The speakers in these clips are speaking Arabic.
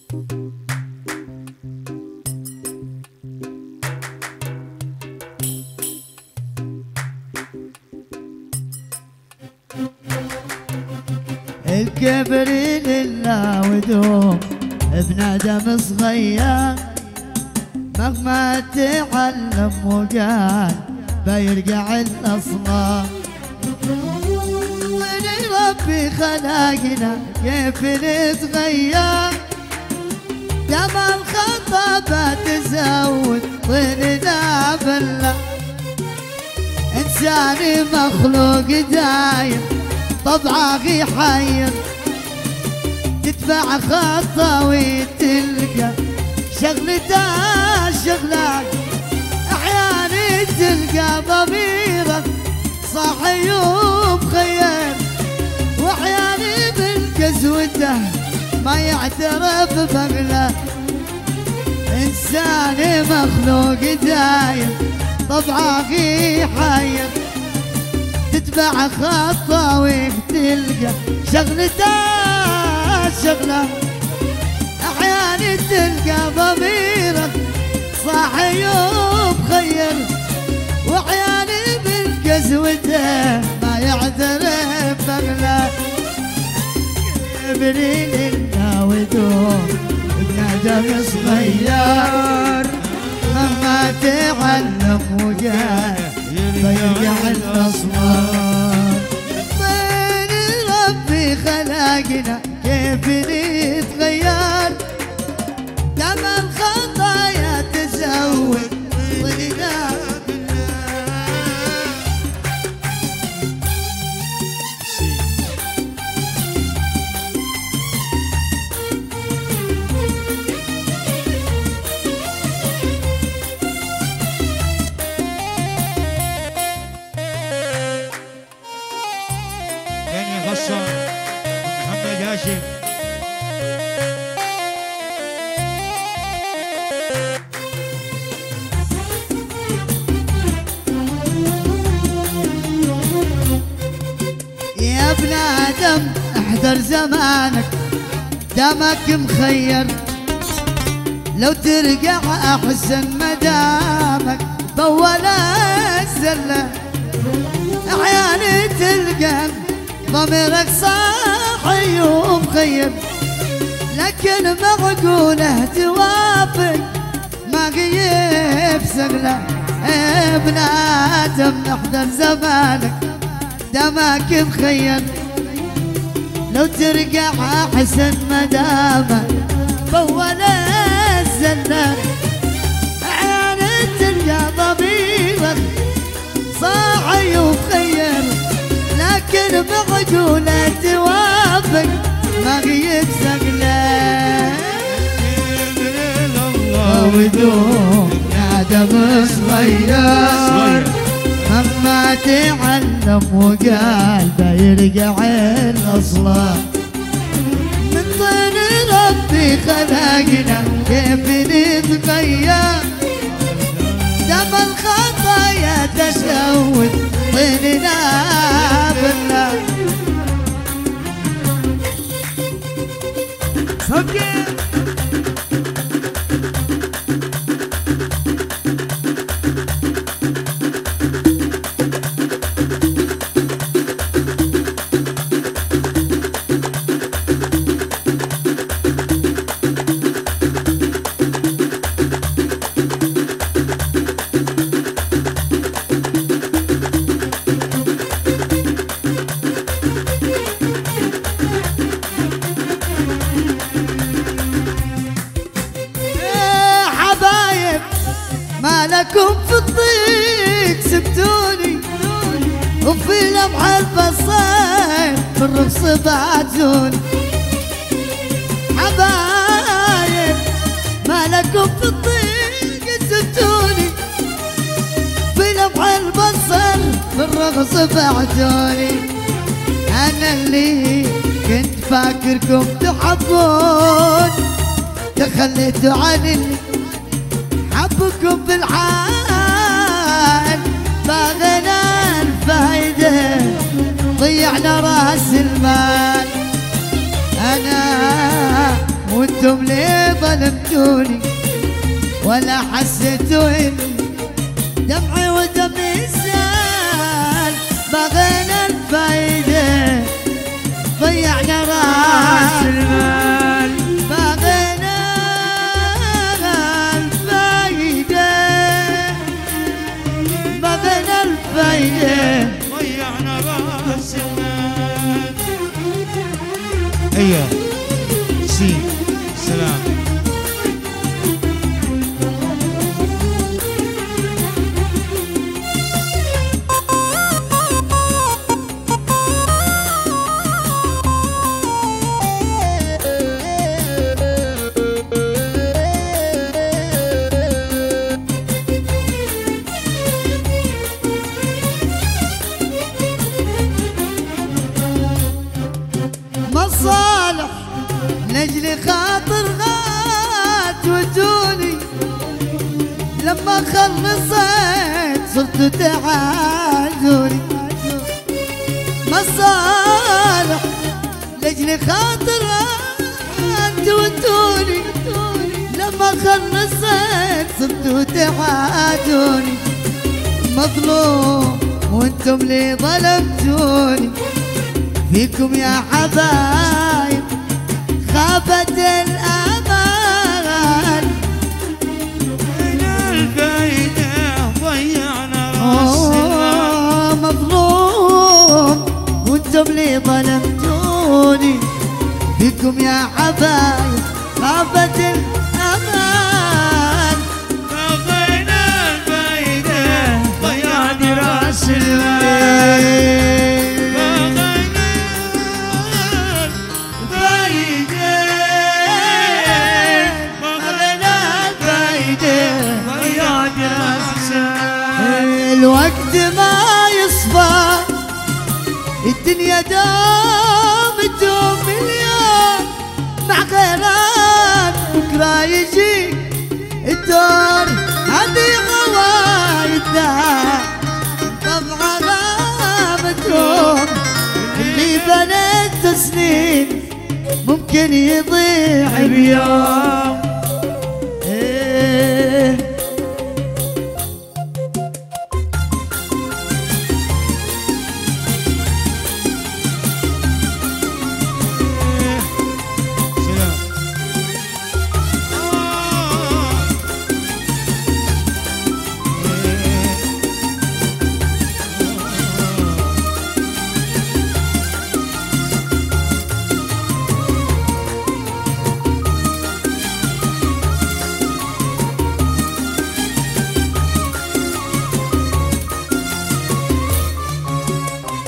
الكبر لله ودوم ابن ادم صغير، مهما تعلم وقال بيرجع الاصغر. من ربي خلقنا كيف نتغير، دم الخطا تزود طيننا بالله. انساني مخلوق دايم طبعه يحير، تتبع خطاوي تلقى شغلته شغلك. احيانا تلقى ضميرك صاحي وبخير، واحيانا من قسوته ما يعترف بغله. انساني مخلوق دايم طبعه يحير، تتبع خطاويك تلقى شغلته شغله. احيانا تلقى ضميرك صاحي وبخير، واحيانا من قسوته ما يعترف بغله. ابني لله ودوم ابن ادم صغير، مهما تعلم وجاه فيرجع الاصغر. من ربي خلقنا كيف نتغير، دم الخطايا تزود طيننا محمد هاشم. يا ابن ادم احذر زمانك دمك مخير، لو ترجع احسن مدامك طول الزله. احيانا تلقى ضميرك صاحي ومخير، لكن معقوله توافق ما غيب سغله. ابن ادم احذر زمانك دمك مخير، لو ترجع احسن مدامك طول الزله. احيانا تلقى ضميرك صاحي ومخير، لكن معقوله توافق ما غيب سغله. الله ودوم ادم صغير، مهما تعلم وقال بيرجع الاصغر. من طين ربي خلقنا كيف نتغير، دم الخطايا تزود طيننا بالله. لكم في الضيق سبتوني، وفي لمح البصير بالرقص بعتوني. حبايب ما لكم في الضيق سبتوني، في لمح البصر بالرقص بعتوني. انا اللي كنت فاكركم تحبون، تخليتوا عني حبكم بالحال، باغنا الفايدة ضيعنا راس المال. انا وانتم ليه عادوني ولا حسيتوا إن دمعي ودمي سال. بغينا الفايدة ضيعنا راس المال. بغينا الفايدة بغينا الفايدة ضيعنا راس المال. ايوه سين سلام. مصالح نجلي خاطر غات ودوني لما خلصت صرت تعادوني. مصالح نجلي خاطر غات ودوني لما خلصت صرت تعادوني. مظلوم وانتم اللي ظلمتوني فيكم يا حبايب خابت الأمان. ضيعنا الفايدة ضيعنا راس المال. مظلوم وانتم اللي ظلمتوني فيكم يا حبايب خابت الأمان. بغينا الفايدة ضيعنا راس المال. الوقت ما يصفى الدنيا دامت مليون مع غيرك بكرة يجي الدور. هذه غوايدها طبعا غابتهم اللي بنيت سنين ممكن يضيع بيوم.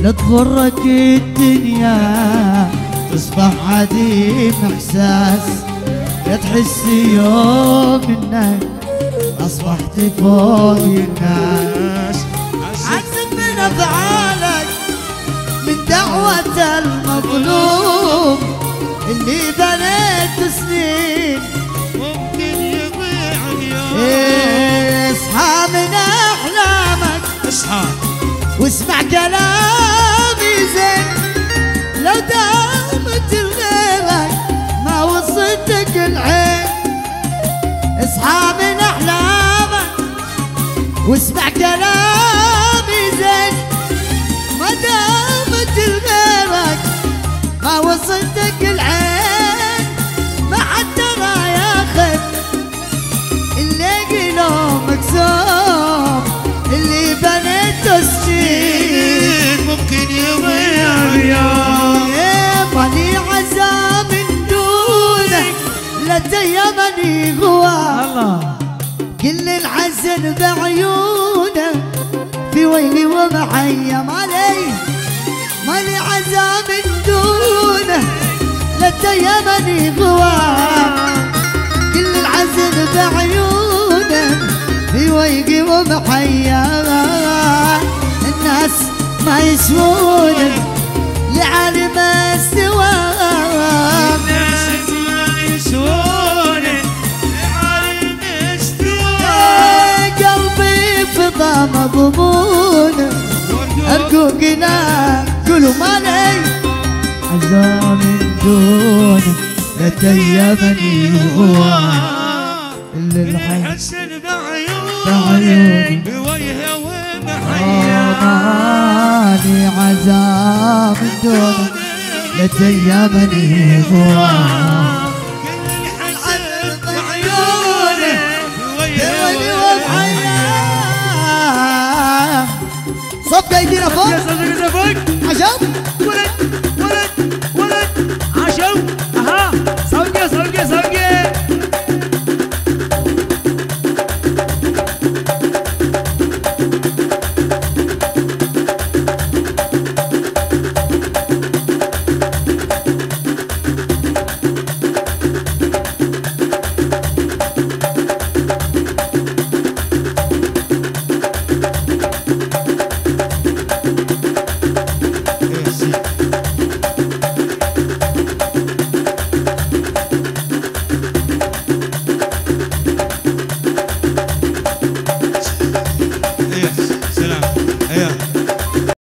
لا تغرك الدنيا تصبح عديم احساس. لا تحس يوم انك اصبحت فوق الناس. حسب من افعالك من دعوة المظلوم اللي بنيت سنين ممكن يضيع اليوم. اصحى من احلامك اصحى واسمع كلامي زين. لو دامت لغيرك ما وصلتك العين. اصحى من احلامك واسمع كلامي زين. ما دامت لغيرك ما وصلتك العين. ما حد ترى ياخذ اللي قلوب مكسوم اللي بنيته سنين ممكن يضيع اليوم. مالي عزا من دونك لا تيمني غوا. كل الحزن بعيونه في ويلي ومحيا. مالي عزا من دونه لا تيمني غوا. كل الحزن بعيونه في ويلي ومحيا. الناس ما يسوون لعالم السوام. الناس ما يسوون لعالم السوام. قلبي فضا مضمون أرجوكنا قولوا مالي عزا من دونه لا تيمني هو. اللي الحين الحسن بعيوني بعيوني وجهه ومحيا ماني عذاب من دونه لتيمني ضواه الحسن بعيوني وجهه ومحيا صب ايدينا فوق يا صدق زفوف